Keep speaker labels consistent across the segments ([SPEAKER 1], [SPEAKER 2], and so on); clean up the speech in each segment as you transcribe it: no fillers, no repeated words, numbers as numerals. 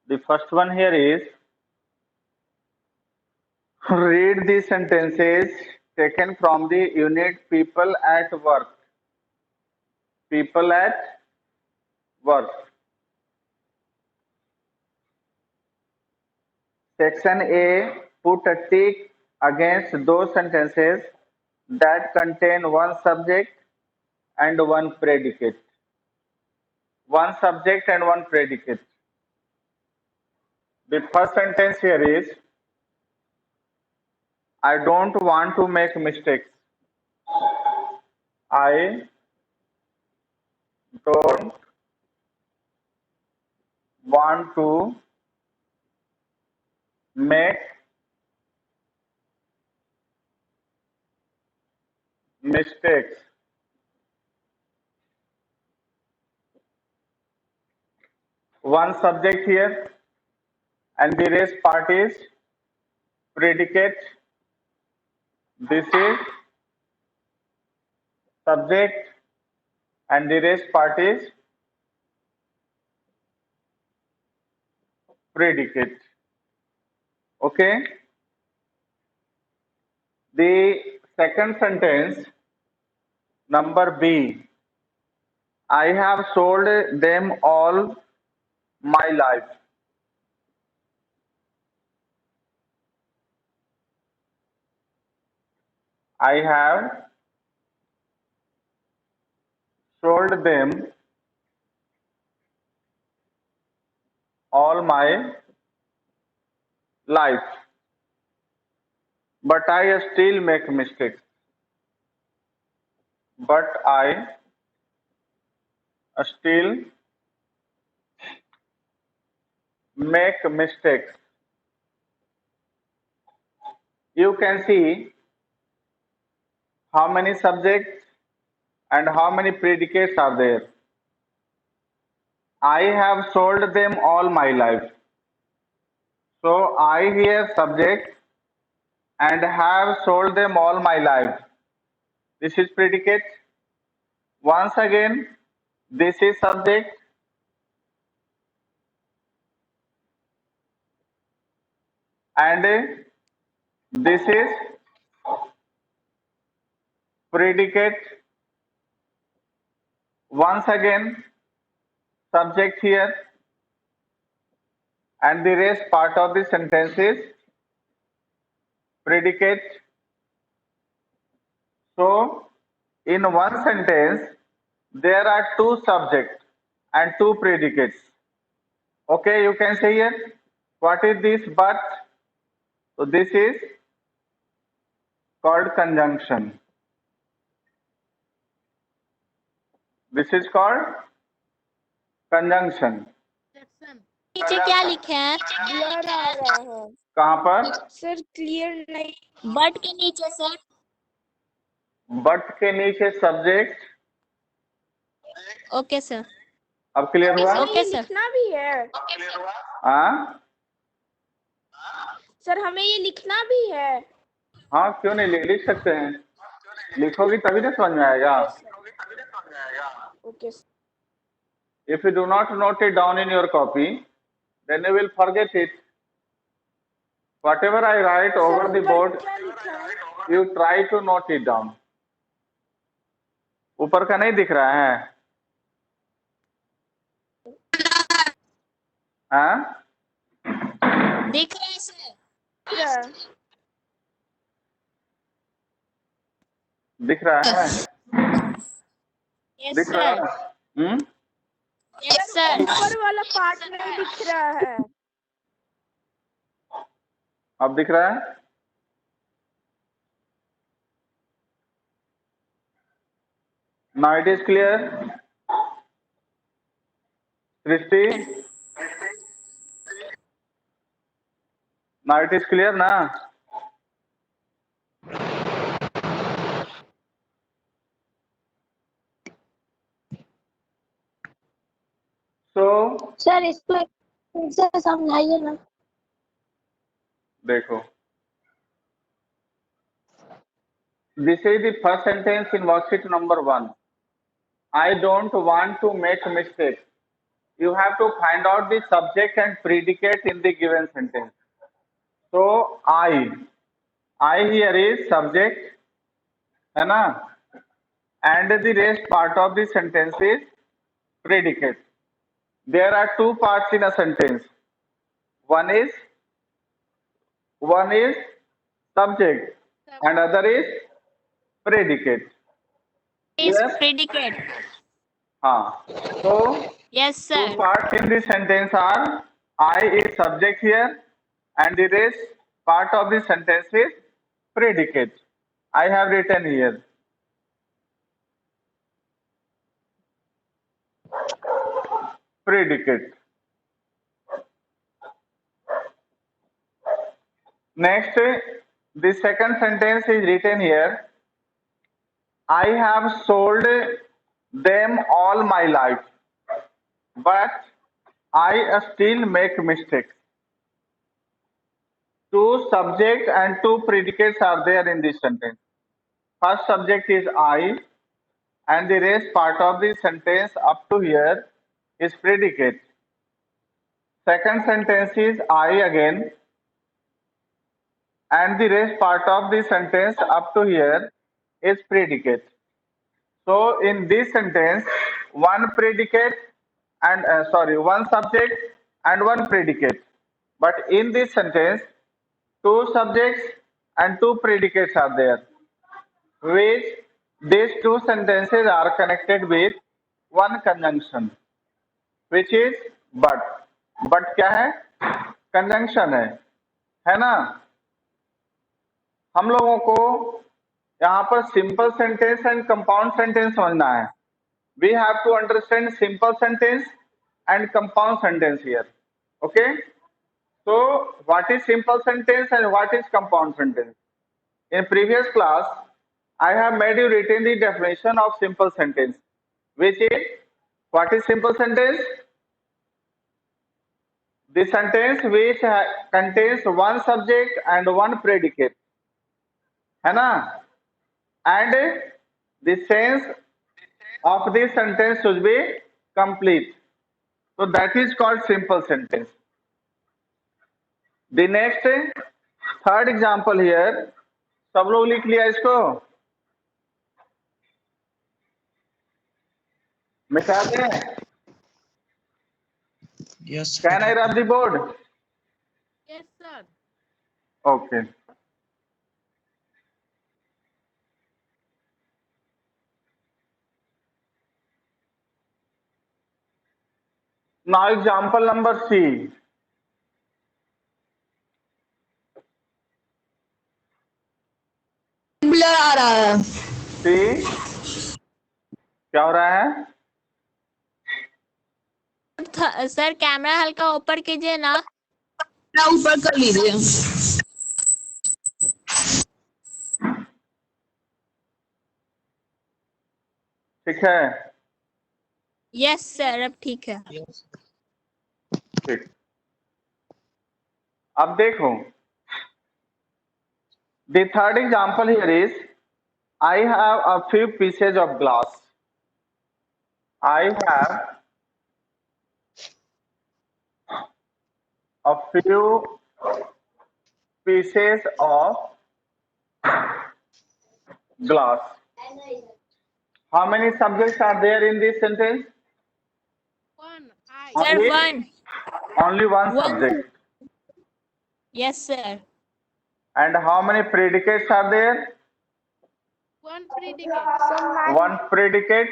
[SPEAKER 1] The first one here is read the sentences taken from the unit people at work. People at work. Section A, put a tick against those sentences that contain one subject and one predicate. One subject and one predicate. The first sentence here is I don't want to make mistakes. I don't want to make mistakes. One subject here and the rest part is predicate. This is subject and the rest part is predicate. Okay. The second sentence, number B. I have sold them all my life. I have sold them all my life. But I still make mistakes. But I still make mistakes. You can see how many subjects and how many predicates are there. I have sold them all my life. So I here subject and have sold them all my life. This is predicate. Once again, this is subject and this is predicate. Once again, subject here and the rest part of the sentence is predicate. So, in one sentence, there are two subjects and two predicates. Okay, you can say here, what is this but? So, this is called conjunction. This is called conjunction.
[SPEAKER 2] नीचे क्या लिखे हैं?
[SPEAKER 3] Blur आ रहा है
[SPEAKER 1] कहाँ पर?
[SPEAKER 3] Sir, clear नहीं।
[SPEAKER 2] बट के नीचे सर।
[SPEAKER 1] बट के नीचे सब्जेक्ट।
[SPEAKER 2] Okay sir.
[SPEAKER 1] अब क्लियर हुआ?
[SPEAKER 3] हमें
[SPEAKER 2] ओके
[SPEAKER 3] ये
[SPEAKER 2] सर।
[SPEAKER 3] लिखना भी है
[SPEAKER 1] हाँ
[SPEAKER 3] सर, हमें ये लिखना भी है।
[SPEAKER 1] हाँ, क्यों नहीं, लिख सकते हैं। लिखोगी तभी तो समझ में आएगा।
[SPEAKER 3] Okay sir.
[SPEAKER 1] If you do not note it down in your copy, then you will forget it. Whatever I write over the board,
[SPEAKER 3] क्या लिखा है?
[SPEAKER 1] you try to note it down. ऊपर का नहीं दिख रहा है? हाँ?
[SPEAKER 2] दिख रहा है सर।
[SPEAKER 1] दिख रहा है?
[SPEAKER 2] यस
[SPEAKER 1] दिख रहा
[SPEAKER 2] सर।
[SPEAKER 1] है?
[SPEAKER 2] Yes sir.
[SPEAKER 3] ऊपर वाला पार्ट नहीं दिख रहा है।
[SPEAKER 1] अब दिख रहा है? Now it is clear? Srishti? Now it is clear ना? So
[SPEAKER 2] सर इसको से समझाइए ना।
[SPEAKER 1] देखो, this is the first sentence in worksheet number 1. I don't want to make mistakes. you have to find out the subject and predicate in the given sentence. So I here is subject, है ना, and the rest part of the sentence is predicate. There are two parts in a sentence. One is subject and other is predicate.
[SPEAKER 2] Is
[SPEAKER 1] Yes.
[SPEAKER 2] predicate.
[SPEAKER 1] So
[SPEAKER 2] Yes, sir.
[SPEAKER 1] two parts in the sentence are I is subject here and the rest part of the sentence is predicate. I have written here. Predicate. Next, the second sentence is written here. I have sold them all my life, but I still make mistakes. Two subject and two predicates are there in this sentence. First subject is I, and the rest part of the sentence up to here is predicate. Second sentence is I again, and the rest part of the sentence up to here is predicate. So in this sentence, one predicate and one subject and one predicate. But in this sentence, two subjects and two predicates are there, which these two sentences are connected with one conjunction, which is but. But क्या है? Conjunction है ना? हम लोगों को यहाँ पर simple sentence and compound sentence समझना है. We have to understand simple sentence and compound sentence here. Okay? So, what is simple sentence and what is compound sentence? In previous class, I have made you written the definition of simple sentence, which is, what is simple sentence? The sentence which contains one subject and one predicate. है ना? And the sense of this sentence should be complete. So that is called simple sentence. The next third example here, सब लोग लिख लिया इसको? मिटा दें?
[SPEAKER 4] Yes.
[SPEAKER 1] Can I rub the board?
[SPEAKER 3] Yes, sir.
[SPEAKER 1] Okay. Now example number C.
[SPEAKER 5] Blur आ रहा है.
[SPEAKER 1] C क्या हो रहा है?
[SPEAKER 2] सर कैमरा हल्का ऊपर कीजिए ना.
[SPEAKER 5] ना ऊपर कर लीजिए.
[SPEAKER 1] ठीक है?
[SPEAKER 2] यस सर, अब ठीक है.
[SPEAKER 1] ठीक. अब देखो. The third example here is, I have a few pieces of glass. I have a few pieces of glass. How many subjects are there in this sentence?
[SPEAKER 3] One.
[SPEAKER 2] Sir,
[SPEAKER 1] Only,
[SPEAKER 2] one.
[SPEAKER 1] only one
[SPEAKER 2] One.
[SPEAKER 1] subject.
[SPEAKER 2] Yes sir.
[SPEAKER 1] And how many predicates are there?
[SPEAKER 3] One predicate.
[SPEAKER 1] One predicate.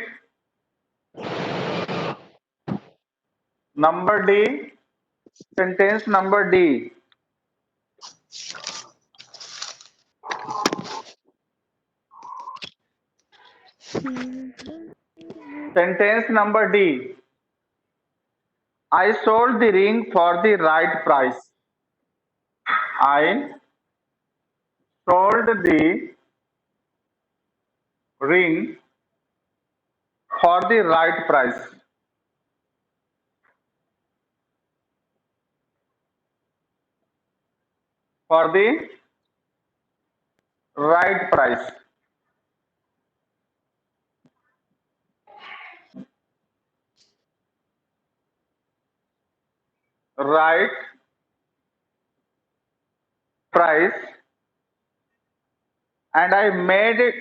[SPEAKER 1] Number D. Sentence number D. Sentence number D. I sold the ring for the right price. I sold the ring for the right price. For the right price. right price and I made it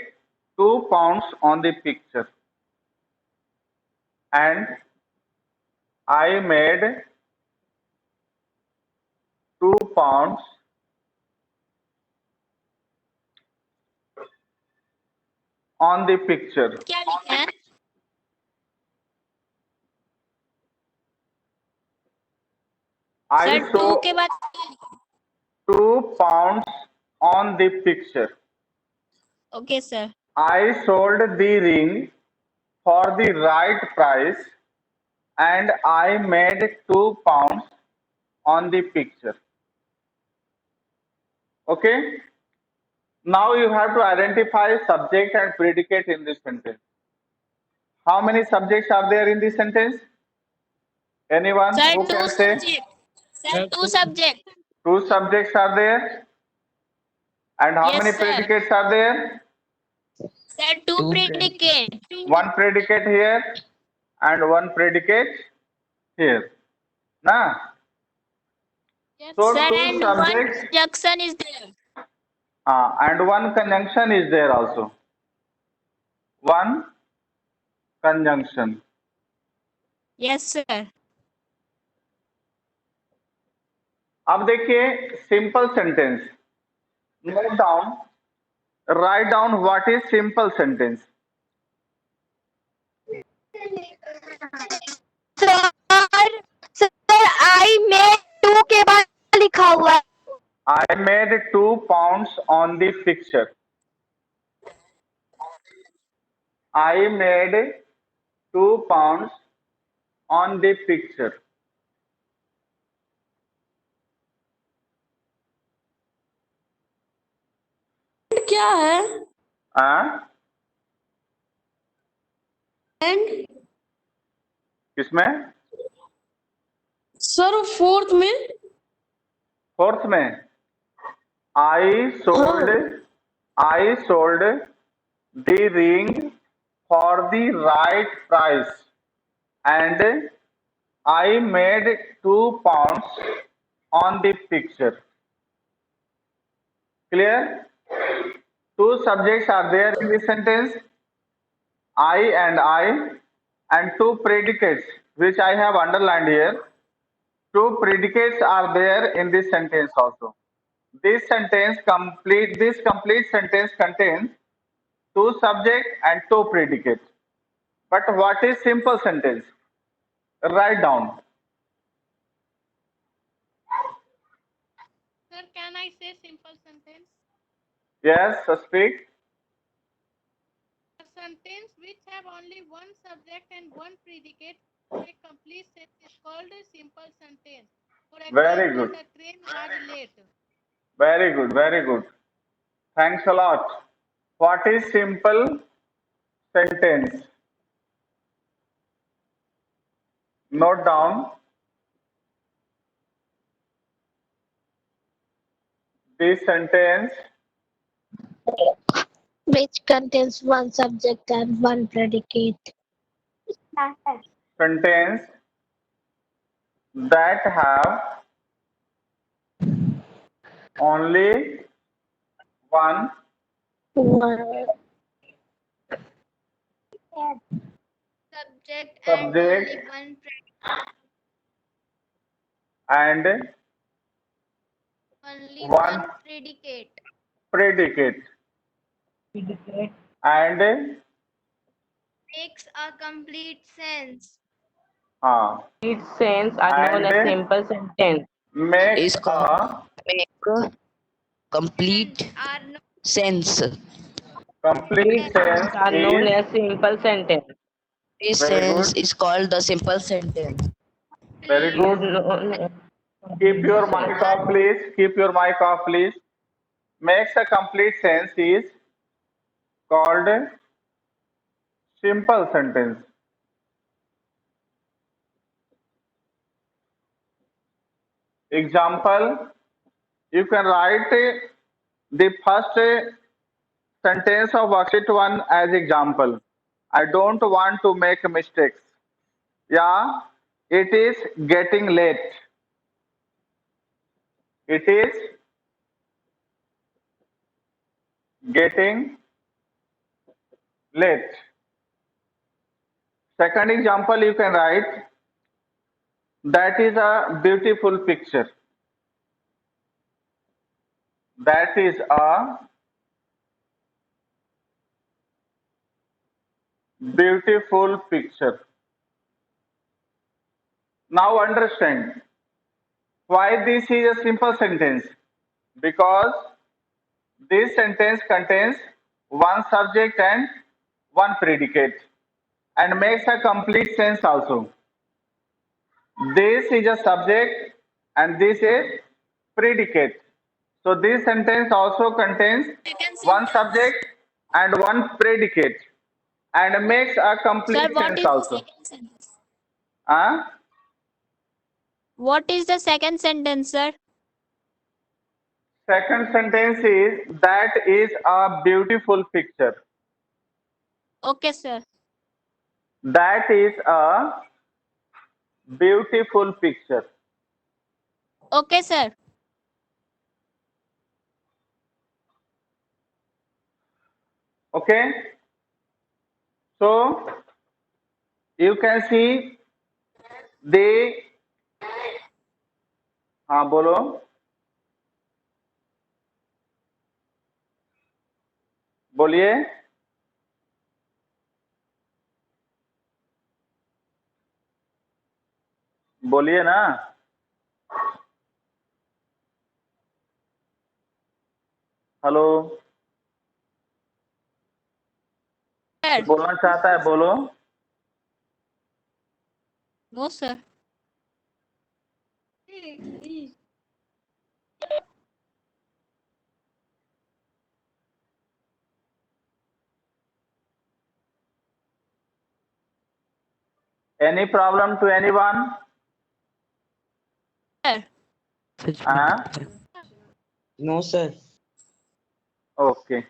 [SPEAKER 1] 2 pounds on the picture. And I made 2 pounds on the picture.
[SPEAKER 2] क्या लिखा है?
[SPEAKER 1] I
[SPEAKER 2] sir to
[SPEAKER 1] saw
[SPEAKER 2] के बाद
[SPEAKER 1] 2 pounds on the picture.
[SPEAKER 2] Okay sir.
[SPEAKER 1] I sold the ring for the right price and I made 2 pounds on the picture. Okay? Now you have to identify subject and predicate in this sentence. How many subjects are there in this sentence? Anyone
[SPEAKER 2] sir
[SPEAKER 1] who
[SPEAKER 2] two
[SPEAKER 1] can say?
[SPEAKER 2] Subject. Sir two subject.
[SPEAKER 1] 2 subjects are there. And how
[SPEAKER 2] Yes,
[SPEAKER 1] many
[SPEAKER 2] sir.
[SPEAKER 1] predicates are there?
[SPEAKER 2] Sir two predicate.
[SPEAKER 1] 1 predicate here and 1 predicate here. Na?
[SPEAKER 3] Yes,
[SPEAKER 1] So
[SPEAKER 2] Sir,
[SPEAKER 1] 2
[SPEAKER 2] and one
[SPEAKER 1] subjects
[SPEAKER 2] conjunction is there.
[SPEAKER 1] and 1 conjunction is there also. 1 conjunction.
[SPEAKER 2] Yes, sir.
[SPEAKER 1] अब देखिए simple sentence. Note down, write down what is simple sentence.
[SPEAKER 4] Sir I में 2 के बाद लिखा हुआ है.
[SPEAKER 1] I made 2 pounds on the picture. I made 2 pounds on the picture.
[SPEAKER 4] क्या है?
[SPEAKER 1] हाँ?
[SPEAKER 4] एंड
[SPEAKER 1] किसमें?
[SPEAKER 4] सर 4th में.
[SPEAKER 1] 4th में I sold the ring for the right price and I made 2 pounds on the picture. Clear? 2 subjects are there in this sentence, I, and 2 predicates which I have underlined here. 2 predicates are there in this sentence also. This complete sentence contains 2 subjects and 2 predicates. But what is simple sentence? Write down.
[SPEAKER 3] Sir, can I say simple sentence?
[SPEAKER 1] Yes, speak.
[SPEAKER 3] A sentence which have only one subject and one predicate, a complete sentence is called a simple sentence. For
[SPEAKER 1] Very
[SPEAKER 3] example,
[SPEAKER 1] good.
[SPEAKER 3] the train was late.
[SPEAKER 1] Very good, very good. Thanks a lot. What is simple sentence? Note down. This sentence
[SPEAKER 4] which contains one subject and one predicate.
[SPEAKER 1] contains that have only one
[SPEAKER 4] One
[SPEAKER 2] Subject
[SPEAKER 1] Subject.
[SPEAKER 2] one
[SPEAKER 1] and
[SPEAKER 2] only
[SPEAKER 1] One.
[SPEAKER 2] predicate.
[SPEAKER 1] predicate and
[SPEAKER 2] Makes a complete sense.
[SPEAKER 6] Its sense are known as
[SPEAKER 1] And-
[SPEAKER 6] simple sentence.
[SPEAKER 1] makes
[SPEAKER 5] Is called make complete
[SPEAKER 2] Are no
[SPEAKER 5] sense.
[SPEAKER 1] complete sense
[SPEAKER 6] Are known
[SPEAKER 1] is
[SPEAKER 6] as simple sentence.
[SPEAKER 5] This
[SPEAKER 1] Very
[SPEAKER 5] sense
[SPEAKER 1] good.
[SPEAKER 5] is called the simple sentence.
[SPEAKER 1] very
[SPEAKER 6] Is
[SPEAKER 1] good.
[SPEAKER 6] known
[SPEAKER 1] Keep your mic off, please. Keep your mic off, please. Makes a complete sense is called simple sentence. Example, you can write the first sentence of worksheet 1 as example. I don't want to make mistakes. Yeah, it is getting late. It is getting late. Second example you can write, that is a beautiful picture. That is a beautiful picture. Now understand why this is a simple sentence. Because this sentence contains one subject and one predicate and makes a complete sense also. This is a subject and this is predicate. So this sentence also contains one subject and one predicate and makes a
[SPEAKER 2] Sir,
[SPEAKER 1] complete
[SPEAKER 2] what
[SPEAKER 1] sense
[SPEAKER 2] is the
[SPEAKER 1] also.
[SPEAKER 2] second sentence?
[SPEAKER 1] Huh?
[SPEAKER 2] What is the second sentence, sir?
[SPEAKER 1] Second sentence is, that is a beautiful picture.
[SPEAKER 2] Okay, sir.
[SPEAKER 1] That is a beautiful picture.
[SPEAKER 2] Okay, sir.
[SPEAKER 1] Okay. So you can see the, हाँ बोलो, बोलिए, बोलिए ना, hello,
[SPEAKER 2] Sir.
[SPEAKER 1] बोलना चाहता है बोलो.
[SPEAKER 2] No, sir.
[SPEAKER 1] Any problem to anyone?
[SPEAKER 2] Sir.
[SPEAKER 1] हाँ?
[SPEAKER 5] No, sir.
[SPEAKER 1] Okay.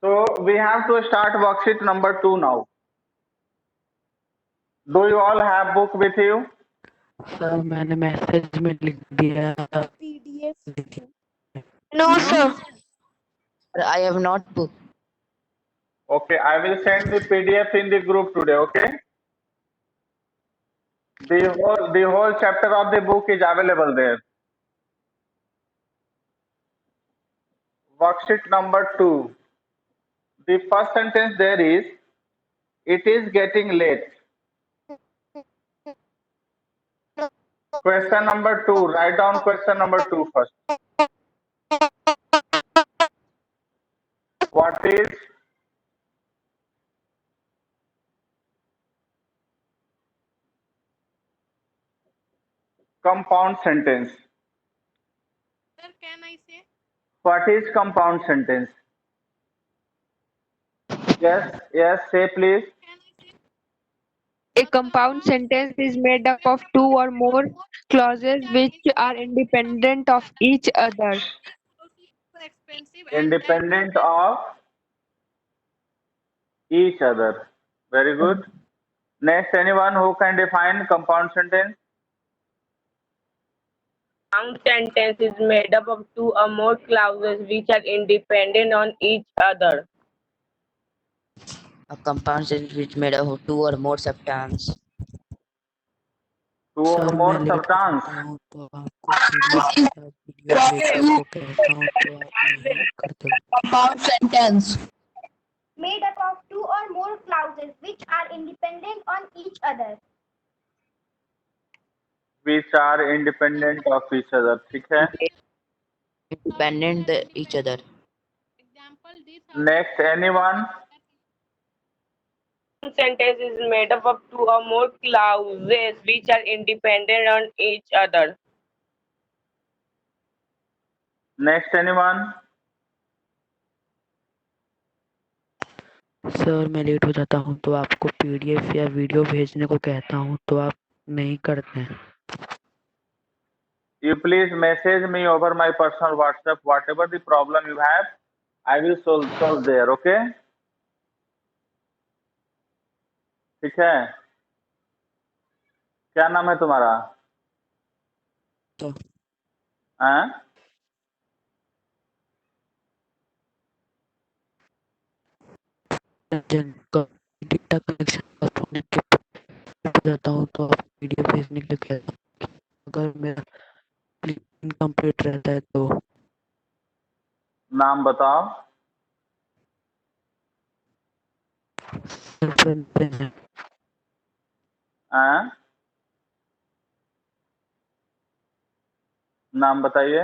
[SPEAKER 1] So we have to start worksheet number 2 now. Do you all have book with you?
[SPEAKER 7] Sir मैंने मैसेज में लिख दिया.
[SPEAKER 4] No, sir.
[SPEAKER 5] I have not book.
[SPEAKER 1] Okay, I will send the PDF in the group today. Okay. The whole chapter of the book is available there. Worksheet number 2. The first sentence there is, it is getting late. Question number 2. Write down question number 2 first. What is compound sentence?
[SPEAKER 3] Sir, can I say?
[SPEAKER 1] What is compound sentence? Yes, yes, say please.
[SPEAKER 3] Can I say?
[SPEAKER 8] A compound sentence is made up of two or more clauses which are independent of each other.
[SPEAKER 3] So expensive
[SPEAKER 1] Independent of each other. Very good. Next, anyone who can define compound sentence?
[SPEAKER 6] Compound sentence is made up of two or more clauses which are independent on each other.
[SPEAKER 5] A compound sentence which made up of two or more substances.
[SPEAKER 1] Two or
[SPEAKER 7] sir
[SPEAKER 1] more
[SPEAKER 7] मैं late हो
[SPEAKER 1] substance.
[SPEAKER 7] जाता हूँ तो आपको PDF भेज आपको कहता हूँ तो आप नहीं करते हो.
[SPEAKER 5] Compound sentence.
[SPEAKER 4] Made up of two or more clauses which are independent on each other.
[SPEAKER 1] Which are independent of each other. ठीक है.
[SPEAKER 5] Independent each other.
[SPEAKER 3] Example, these
[SPEAKER 1] Next, anyone?
[SPEAKER 6] Sentence is made up of two or more clauses which are independent on each other.
[SPEAKER 1] Next, anyone?
[SPEAKER 7] Sir मैं late हो जाता हूँ तो आपको PDF या video भेजने को कहता हूँ तो आप नहीं करते हैं.
[SPEAKER 1] You please message me over my personal WhatsApp. Whatever the problem you have, I will solve there. Okay? ठीक है. क्या नाम है तुम्हारा?
[SPEAKER 7] तो
[SPEAKER 1] हाँ?
[SPEAKER 7] डेटा कनेक्शन होने के बाद जाता हूँ तो आप वीडियो भेजने के लिए कहता हूँ. अगर मेरा इनकम्प्लीट रहता है तो
[SPEAKER 1] नाम बताओ. हाँ? नाम बताइए.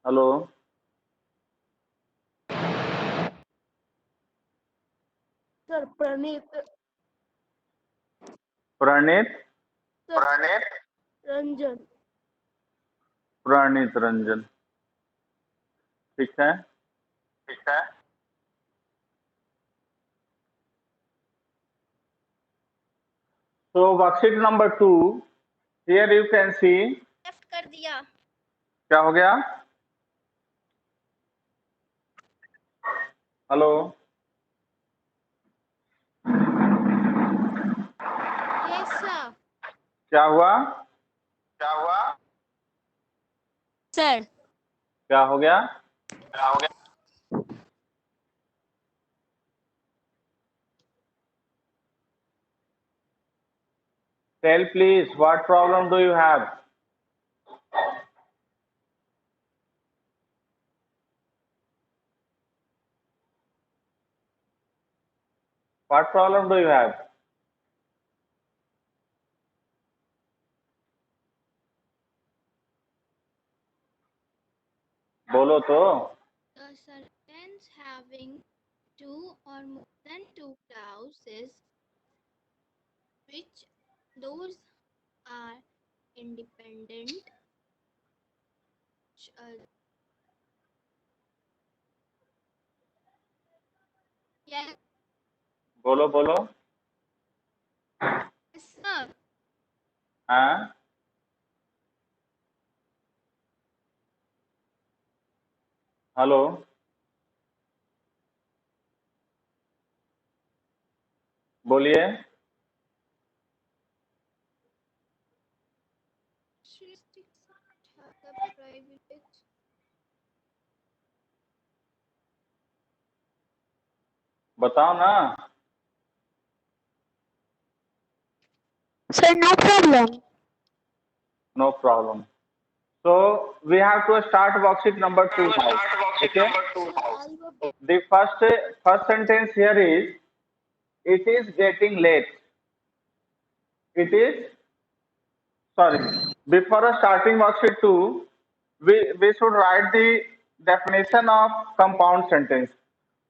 [SPEAKER 1] हेलो.
[SPEAKER 4] सर प्रणीत.
[SPEAKER 1] प्रणीत.
[SPEAKER 4] रंजन.
[SPEAKER 1] प्रणीत रंजन. ठीक है. So worksheet number 2. Here you can see.
[SPEAKER 2] Left कर दिया.
[SPEAKER 1] क्या हो गया? हेलो.
[SPEAKER 2] Yes sir.
[SPEAKER 1] क्या हुआ?
[SPEAKER 2] सर.
[SPEAKER 1] क्या हो गया? Tell please, what problem do you have? What problem do you have? बोलो तो.
[SPEAKER 2] The sentence having two or more than two clauses, which those are independent. Yes,
[SPEAKER 1] बोलो बोलो.
[SPEAKER 2] sir.
[SPEAKER 1] हाँ? हेलो. बोलिए. बताओ ना.
[SPEAKER 4] Sir no problem.
[SPEAKER 1] No problem. So we have to start worksheet number 2 now. Okay. The first sentence here is, it is getting late. It is, sorry, before starting worksheet 2, we should write the definition of compound sentence.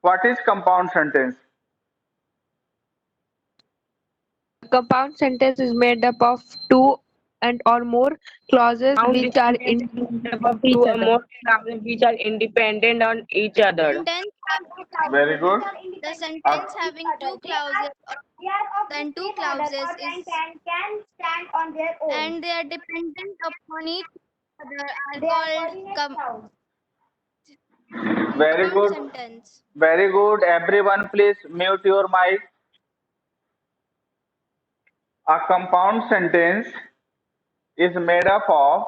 [SPEAKER 1] What is compound sentence?
[SPEAKER 8] Compound sentence is made up of two and or more clauses which are independent of each
[SPEAKER 6] Two or
[SPEAKER 8] other.
[SPEAKER 6] more clauses which are independent on each other.
[SPEAKER 1] Very good.
[SPEAKER 2] The sentence having two clauses then two clauses is
[SPEAKER 4] can stand on their own.
[SPEAKER 2] and they are dependent upon each other are called
[SPEAKER 1] Very
[SPEAKER 2] compound
[SPEAKER 1] good.
[SPEAKER 2] sentence.
[SPEAKER 1] Very good. Everyone, please mute your mic. A compound sentence is made up of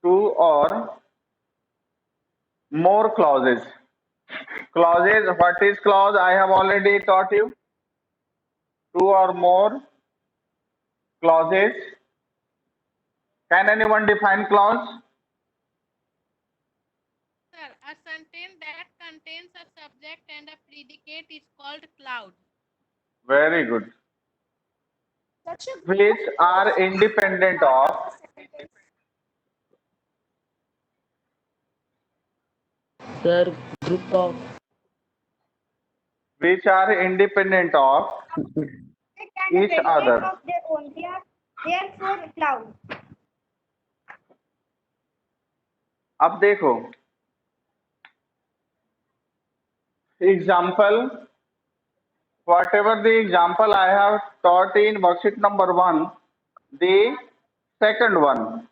[SPEAKER 1] two or more clauses. Clauses, what is clause? I have already taught you. Two or more clauses. Can anyone define clause?
[SPEAKER 3] Sir, a sentence that contains a subject and a predicate is called clause.
[SPEAKER 1] Very good. which are independent of
[SPEAKER 7] Sir, group of
[SPEAKER 1] which are independent of each other. अब देखो example, whatever the example I have taught in worksheet number 1, the second one,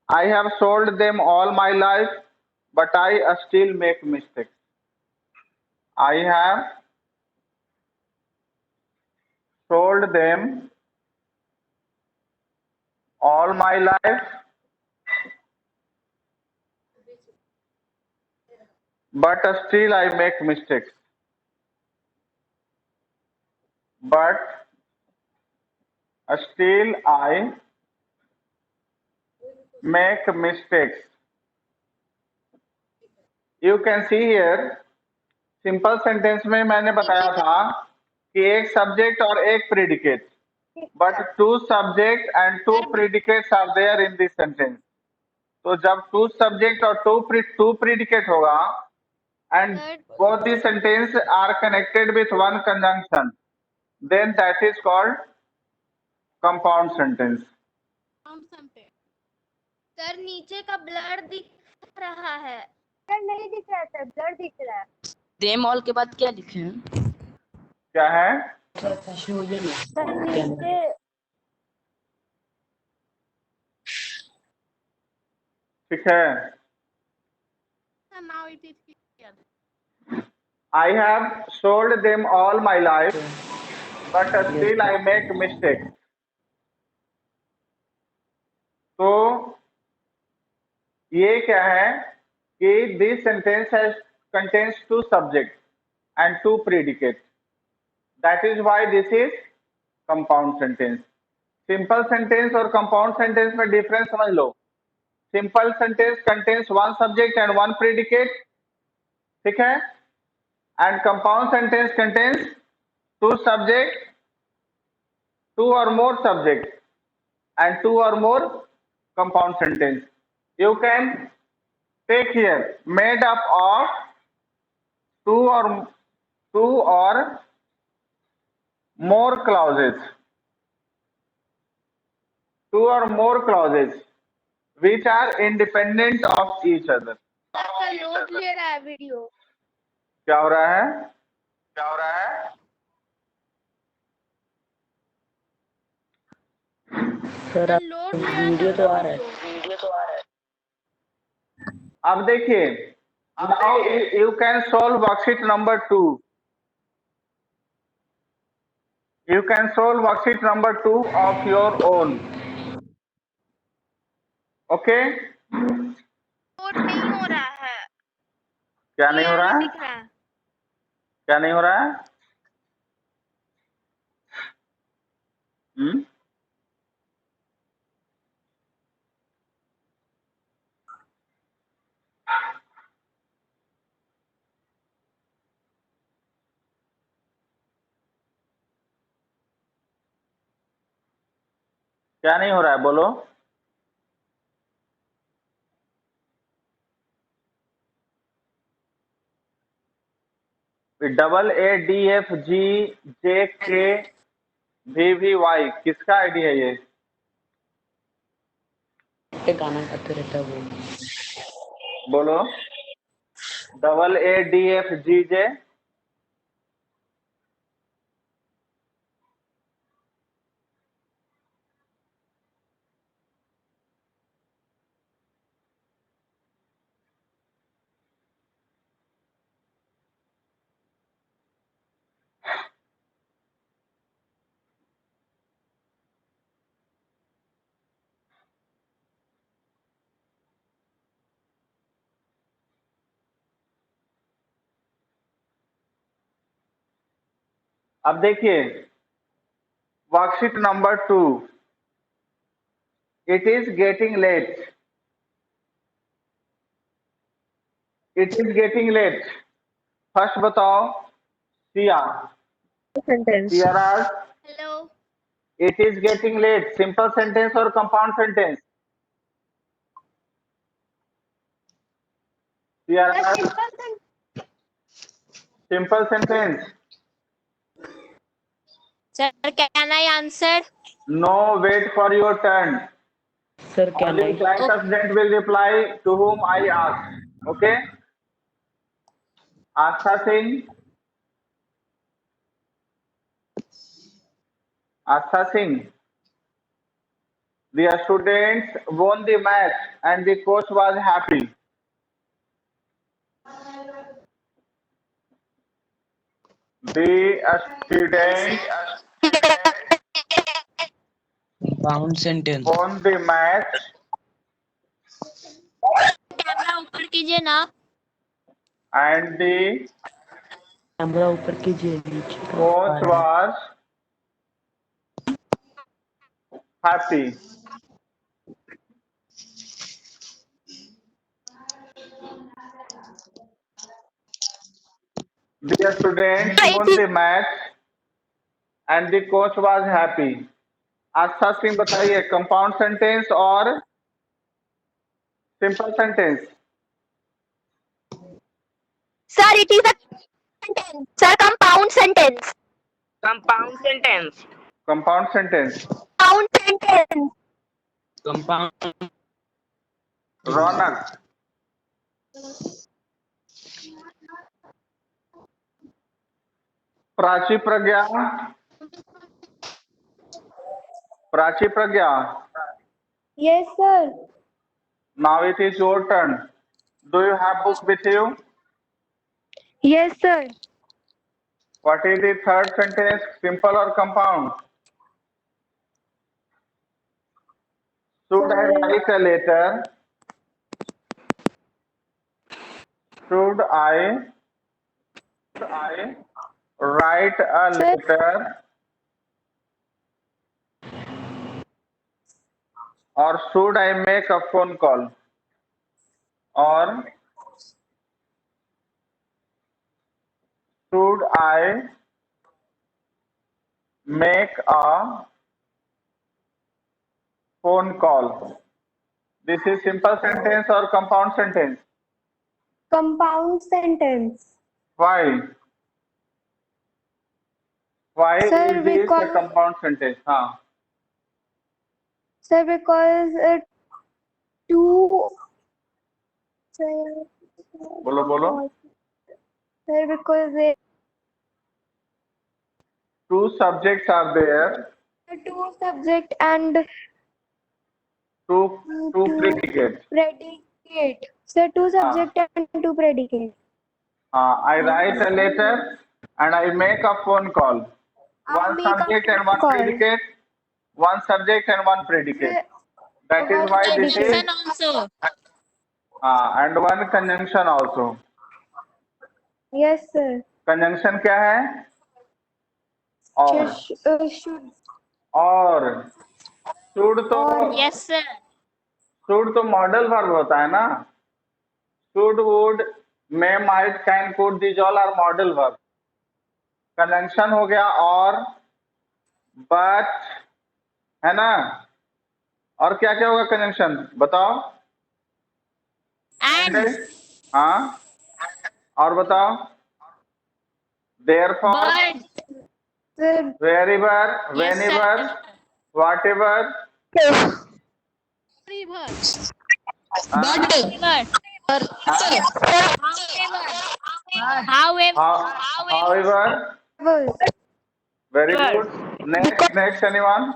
[SPEAKER 1] I have solved them all my life, but I still make mistakes. I have solved them all my life, but still I make mistakes. But still I make mistakes. You can see here, simple sentence में मैंने बताया था कि एक subject और एक predicate, but two subject and two predicates are there in this sentence. तो जब टू सब्जेक्ट और टू प्रीडिकेट होगा and both the sentence are connected with one conjunction, then that is called compound sentence.
[SPEAKER 2] Sir नीचे का blur दिख रहा है.
[SPEAKER 4] Sir नहीं दिख रहा है सर, ब्लर दिख रहा है.
[SPEAKER 5] देम ऑल के बाद क्या लिखे हैं?
[SPEAKER 1] क्या है?
[SPEAKER 4] सर नीचे
[SPEAKER 1] ठीक है.
[SPEAKER 3] Now it is clear.
[SPEAKER 1] I have sold them all my life, but still I make mistakes. तो ये क्या है कि this sentence contains two subjects and two predicates. That is why this is compound sentence. Simple sentence और compound sentence में difference समझ लो. Simple sentence contains one subject and one predicate, ठीक है? And compound sentence contains two subjects, two or more subjects, and two or more compound sentence. You can take here made up of two or more clauses. Two or more clauses which are independent of each other.
[SPEAKER 4] Sir note ले रहा है video.
[SPEAKER 1] क्या हो रहा है? क्या हो रहा है?
[SPEAKER 7] सर आप
[SPEAKER 4] लोड
[SPEAKER 7] वीडियो तो आ रहा है.
[SPEAKER 1] अब देखिए, now you can solve worksheet number 2. You can solve worksheet number 2 of your own. Okay?
[SPEAKER 4] Load नहीं हो रहा है.
[SPEAKER 1] क्या नहीं हो रहा है?
[SPEAKER 4] दिख रहा है.
[SPEAKER 1] क्या नहीं हो रहा है? क्या नहीं हो रहा है? बोलो. AADFGJKVVY किसका आईडी है ये?
[SPEAKER 7] गाना गाते रहता है वो.
[SPEAKER 1] बोलो. AADFGJ अब देखिए worksheet number 2. It is getting late. It is getting late. First बताओ Siya.
[SPEAKER 8] Sentence.
[SPEAKER 1] Siya Raj.
[SPEAKER 2] Hello.
[SPEAKER 1] It is getting late. Simple sentence or compound sentence? CRR? Simple sentence.
[SPEAKER 4] Sir, can I answer?
[SPEAKER 1] No, wait for your turn.
[SPEAKER 7] Sir, can
[SPEAKER 1] Only
[SPEAKER 7] I?
[SPEAKER 1] client or student will reply to whom I ask. Okay? Astha Singh. Astha Singh. The students won the match and the coach was happy. The students
[SPEAKER 5] Compound sentence.
[SPEAKER 1] won the match
[SPEAKER 4] camera ऊपर कीजिए ना.
[SPEAKER 1] and the
[SPEAKER 7] camera ऊपर कीजिए नीचे का
[SPEAKER 1] coach was happy. The students won the match and the coach was happy. आस्था सिंह बताइए compound sentence और simple sentence.
[SPEAKER 4] Sir, it is a sentence. Sir, compound sentence.
[SPEAKER 6] Compound sentence.
[SPEAKER 1] Compound sentence.
[SPEAKER 4] Compound sentence.
[SPEAKER 5] Compound.
[SPEAKER 1] Raunak. Prachi Pragya. Prachi Pragya.
[SPEAKER 4] Yes, sir.
[SPEAKER 1] Now it is your turn. Do you have book with you?
[SPEAKER 8] Yes, sir.
[SPEAKER 1] What is the third sentence? Simple or compound? Should I write a letter? Should I write a letter? Or should I make a phone call? Or should I make a phone call? This is simple sentence or compound sentence?
[SPEAKER 4] Compound sentence.
[SPEAKER 1] Why? Why
[SPEAKER 4] Sir,
[SPEAKER 1] is this a
[SPEAKER 4] because-
[SPEAKER 1] compound sentence? हाँ.
[SPEAKER 4] Sir, because two. Sir,
[SPEAKER 1] बोलो बोलो.
[SPEAKER 4] Sir, because
[SPEAKER 1] Two subjects are there.
[SPEAKER 4] two subject and
[SPEAKER 1] Two predicates.
[SPEAKER 4] predicate. Sir, two subject and two predicate.
[SPEAKER 1] I write a letter and I make a phone call. One
[SPEAKER 4] make a
[SPEAKER 1] subject and one
[SPEAKER 4] call.
[SPEAKER 1] predicate. One subject and one predicate. That is why this is
[SPEAKER 4] also.
[SPEAKER 1] and one conjunction also.
[SPEAKER 4] Yes, sir.
[SPEAKER 1] Conjunction क्या है? और.
[SPEAKER 4] Should.
[SPEAKER 1] और. Should तो
[SPEAKER 4] Yes, sir.
[SPEAKER 1] should तो modal verb होता है ना. Should, would, may, might, can, could, these all are model verb. Conjunction हो गया और but है ना. और क्या क्या होगा कंजंक्शन बताओ.
[SPEAKER 4] And.
[SPEAKER 1] हाँ. और बताओ. Therefore,
[SPEAKER 4] Sir.
[SPEAKER 1] wherever,
[SPEAKER 4] Yes,
[SPEAKER 1] whenever,
[SPEAKER 4] sir.
[SPEAKER 1] whatever.
[SPEAKER 3] Reverse.
[SPEAKER 1] However. Very good. Next anyone.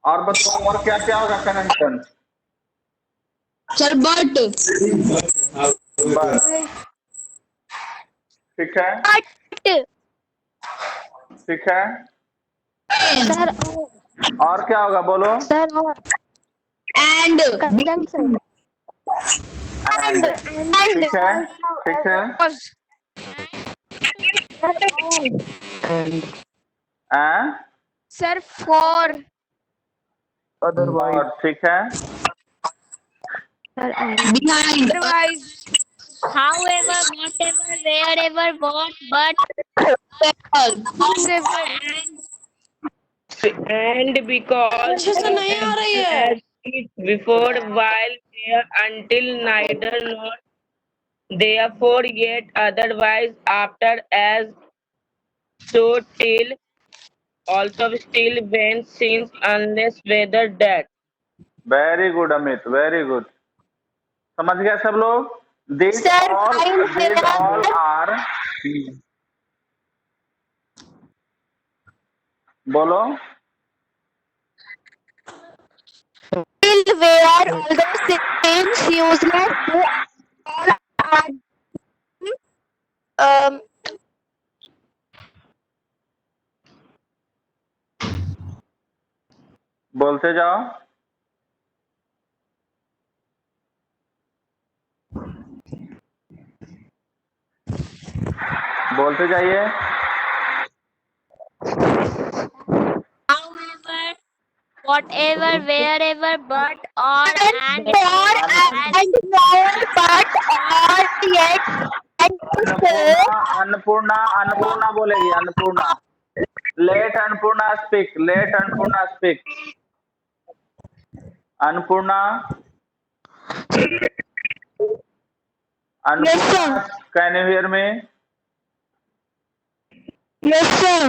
[SPEAKER 1] और बताओ और क्या क्या होगा कंजंक्शन.
[SPEAKER 5] Sir, but.
[SPEAKER 1] बस. ठीक है. ठीक है.
[SPEAKER 4] Sir,
[SPEAKER 1] और क्या होगा बोलो.
[SPEAKER 4] sir,
[SPEAKER 5] And.
[SPEAKER 4] conjunction.
[SPEAKER 1] And. ठीक है. ठीक है.
[SPEAKER 7] and
[SPEAKER 4] Sir, for.
[SPEAKER 7] otherwise
[SPEAKER 1] और ठीक है.
[SPEAKER 4] Sir, and.
[SPEAKER 5] Behind.
[SPEAKER 4] Otherwise. however, whatever, wherever, what, but, however,
[SPEAKER 6] And because
[SPEAKER 5] अच्छे से नहीं आ रही है
[SPEAKER 6] as it before while there until neither nor therefore yet otherwise after as so till also still when since unless whether that.
[SPEAKER 1] Very good Amit, very good. समझ गया सब लोग? These
[SPEAKER 4] sir,
[SPEAKER 1] all
[SPEAKER 4] while
[SPEAKER 1] these all
[SPEAKER 4] where,
[SPEAKER 1] are, बोलो।
[SPEAKER 4] till where, although seems useless, they all are, um,
[SPEAKER 1] बोलते जाओ। बोलते जाइए।
[SPEAKER 4] however, whatever, wherever, but, or, and,
[SPEAKER 1] But,
[SPEAKER 4] or,
[SPEAKER 1] on-
[SPEAKER 4] and, nor, but, or, yet, and so,
[SPEAKER 1] Annapurna Annapurna बोलेगी, Annapurna. Let Annapurna speak, let Annapurna speak. Annapurna,
[SPEAKER 4] yes
[SPEAKER 1] Annapurna,
[SPEAKER 4] sir,
[SPEAKER 1] can you hear me?
[SPEAKER 4] yes sir,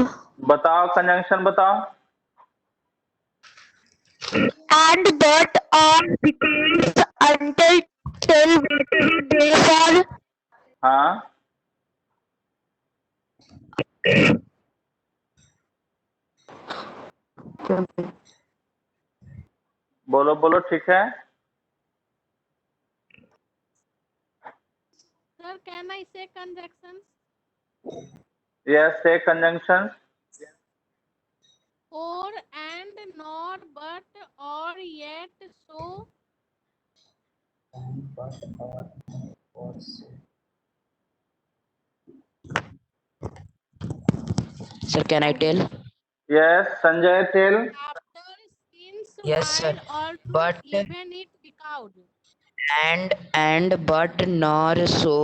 [SPEAKER 1] बताओ, conjunction बताओ।
[SPEAKER 4] and but, or, depends, until, till, whatever, therefore,
[SPEAKER 1] हाँ, बोलो बोलो, ठीक है।
[SPEAKER 3] Sir, can I say conjunctions?
[SPEAKER 1] Yes, से conjunction.
[SPEAKER 3] Or, and, nor, but, or, yet, so.
[SPEAKER 5] sir can I tell
[SPEAKER 1] yes, Sanjay tell.
[SPEAKER 3] After, since,
[SPEAKER 5] yes sir
[SPEAKER 3] while, or to,
[SPEAKER 5] but
[SPEAKER 3] even it, because.
[SPEAKER 5] and but nor so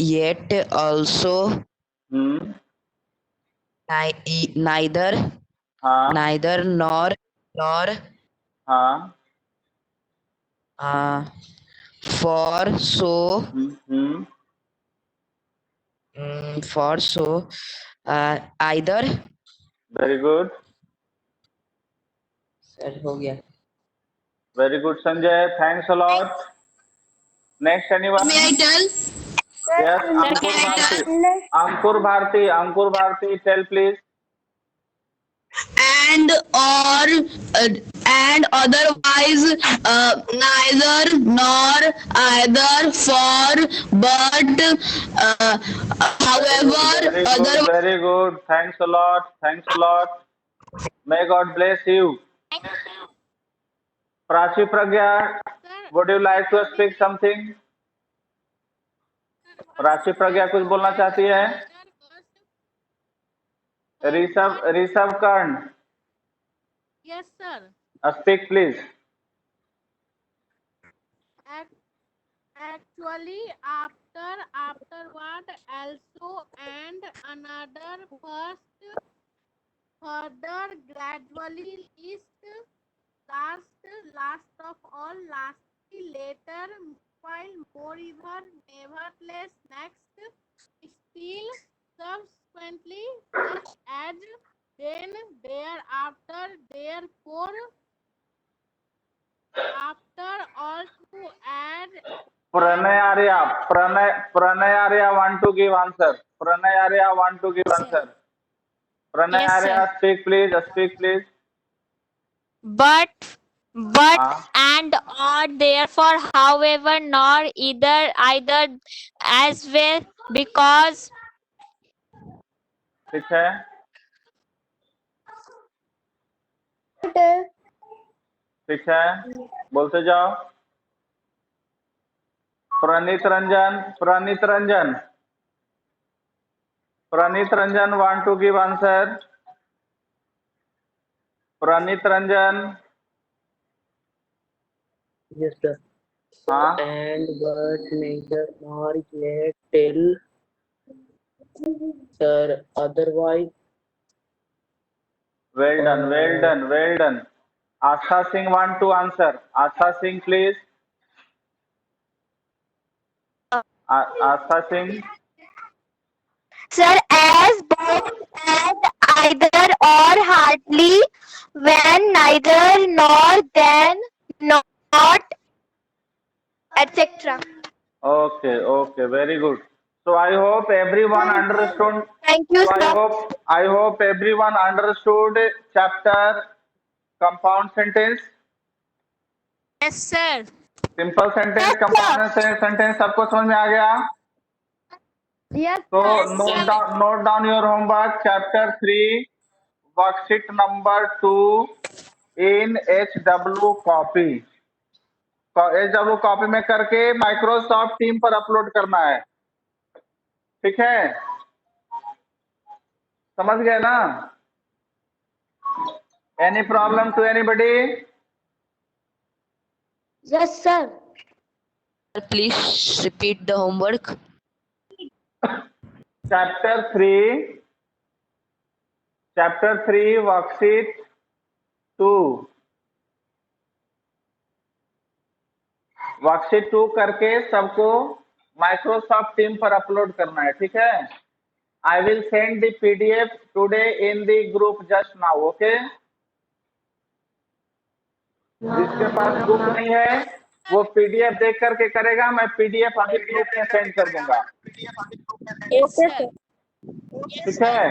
[SPEAKER 5] yet also neither
[SPEAKER 1] हाँ,
[SPEAKER 5] neither nor
[SPEAKER 1] हाँ,
[SPEAKER 5] for so
[SPEAKER 1] hmm,
[SPEAKER 5] for so either
[SPEAKER 1] very good,
[SPEAKER 5] sir हो गया
[SPEAKER 1] very good Sanjay, thanks a lot. Next anyone?
[SPEAKER 5] may I tell
[SPEAKER 1] yes, Ankur Bharti, Ankur Bharti, Ankur Bharti, tell please.
[SPEAKER 5] and or and otherwise neither nor either for but however
[SPEAKER 1] very good,
[SPEAKER 5] otherwise
[SPEAKER 1] very good, thanks a lot, thanks a lot. May God bless you. Prachi Pragya,
[SPEAKER 3] Sir,
[SPEAKER 1] would you like to
[SPEAKER 3] only
[SPEAKER 1] speak something? Prachi Pragya कुछ बोलना चाहती है? Rishabh, Rishabh Karn,
[SPEAKER 3] Yes, sir.
[SPEAKER 1] Speak please.
[SPEAKER 3] Actually, afterward, also, and another, first, further, gradually, least, last of all, lastly, later, while, moreover, nevertheless, next, still, subsequently, such as, then, thereafter, therefore, after, all to add,
[SPEAKER 1] Pranay Arya, Pranay Arya want to give answer, Pranay Arya want to give answer. Pranay
[SPEAKER 4] Yes,
[SPEAKER 1] Arya,
[SPEAKER 4] sir.
[SPEAKER 1] Speak please, speak please.
[SPEAKER 4] but,
[SPEAKER 1] हाँ,
[SPEAKER 4] and, or, therefore, however, nor, either, as well, because,
[SPEAKER 1] ठीक है, ठीक है, बोलते जाओ। Praneet Ranjan, Praneet Ranjan, Praneet Ranjan want to give answer. Praneet Ranjan,
[SPEAKER 5] yes sir
[SPEAKER 1] हाँ,
[SPEAKER 6] and but neither nor yet till, sir. Otherwise,
[SPEAKER 1] well done, well done, well done. Asha Singh want to answer. Asha Singh, please. Asha Singh.
[SPEAKER 4] Sir, as both and either or hardly, when neither nor then not, etc.
[SPEAKER 1] Okay, okay, very good. So I hope everyone understood.
[SPEAKER 4] Thank you,
[SPEAKER 1] So
[SPEAKER 4] sir.
[SPEAKER 1] I hope everyone understood chapter compound sentence,
[SPEAKER 9] Yes, sir.
[SPEAKER 1] simple sentence,
[SPEAKER 4] Yes,
[SPEAKER 1] compound sentence सबको समझ में आ गया?
[SPEAKER 4] Yes,
[SPEAKER 1] So
[SPEAKER 9] Yes, sir.
[SPEAKER 1] note down your homework, chapter 3, worksheet number 2 in HW copy. HW copy में करके Microsoft team पर upload करना है, ठीक है? समझ गए ना? Any problem to anybody?
[SPEAKER 4] Yes, sir.
[SPEAKER 5] Please repeat the homework.
[SPEAKER 1] Chapter 3, worksheet 2. Worksheet 2 करके सबको माइक्रोसॉफ्ट टीम पर अपलोड करना है, ठीक है? I will send the PDF today in the group just now, okay? जिसके पास ग्रुप नहीं है वो पीडीएफ देख करके करेगा, मैं पीडीएफ अभी ग्रुप में सेंड कर दूंगा,
[SPEAKER 9] Yes, sir.
[SPEAKER 1] ठीक है?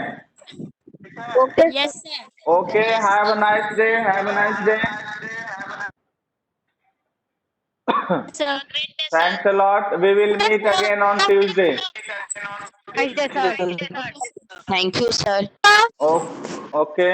[SPEAKER 9] Yes, sir.
[SPEAKER 1] Okay, have a nice day, have a nice day,
[SPEAKER 9] Sir.
[SPEAKER 1] Thanks a lot, we will meet again on Tuesday.
[SPEAKER 5] Thank you, sir.
[SPEAKER 1] Okay.